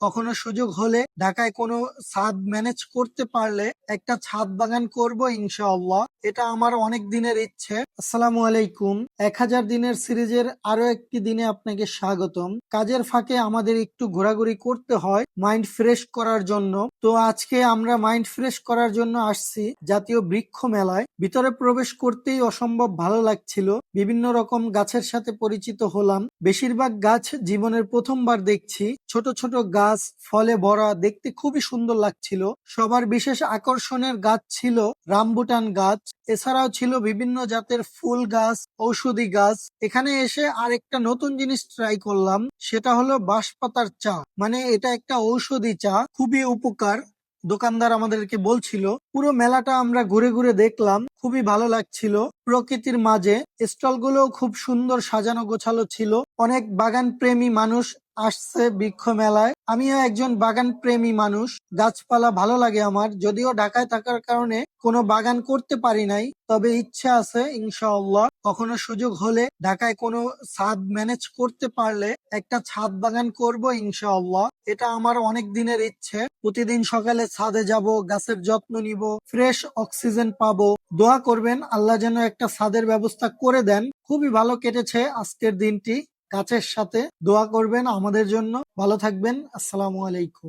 কখনো সুযোগ হলে ঢাকায় কোনো ছাদ ম্যানেজ করতে পারলে একটা ছাদ বাগান করব ইনশাআল্লাহ। এটা আমার অনেক দিনের ইচ্ছে। আসসালামু আলাইকুম। 1000 দিনের সিরিজের আরো একটি দিনে আপনাকে স্বাগতম। কাজের ফাঁকে আমাদের একটু ঘোরাঘুরি করতে হয় মাইন্ড ফ্রেশ করার জন্য। তো আজকে আমরা মাইন্ড ফ্রেশ করার জন্য আসছি জাতীয় বৃক্ষ মেলায়। ভিতরে প্রবেশ করতেই অসম্ভব ভালো লাগছিল। বিভিন্ন রকম গাছের সাথে পরিচিত হলাম। বেশিরভাগ গাছ জীবনের প্রথমবার দেখছি। ছোট ছোট গাছ, ফলে ভরা, দেখতে খুবই সুন্দর লাগছিল। সবার বিশেষ আকর্ষণের গাছ ছিল রামবুটান গাছ। এছাড়াও ছিল বিভিন্ন জাতের ফুল গাছ, ঔষধি গাছ। এখানে এসে আরেকটা নতুন জিনিস ট্রাই করলাম, সেটা হলো বাঁশপাতার চা। মানে এটা একটা ঔষধি চা, খুবই উপকার। দোকানদার আমাদেরকে বলছিল। পুরো মেলাটা আমরা ঘুরে ঘুরে দেখলাম, খুবই ভালো লাগছিল প্রকৃতির মাঝে। স্টলগুলো খুব সুন্দর সাজানো গোছালো ছিল। অনেক বাগান প্রেমী মানুষ আসছে বৃক্ষ মেলায়। আমিও একজন বাগান প্রেমী মানুষ। গাছপালা ভালো লাগে আমার, যদিও ঢাকায় থাকার কারণে কোনো বাগান করতে পারি নাই, তবে ইচ্ছা আছে ইনশাআল্লাহ। কখনো সুযোগ হলে ঢাকায় কোনো ছাদ ম্যানেজ করতে পারলে একটা ছাদ বাগান করব ইনশাআল্লাহ। এটা আমার অনেক দিনের ইচ্ছে। প্রতিদিন সকালে ছাদে যাব, গাছের যত্ন নিব, ফ্রেশ অক্সিজেন পাবো। দোয়া করবেন আল্লাহ যেন একটা ছাদের ব্যবস্থা করে দেন। খুবই ভালো কেটেছে আজকের দিনটি গাছের সাথে। দোয়া করবেন আমাদের জন্য। ভালো থাকবেন। আসসালামু আলাইকুম।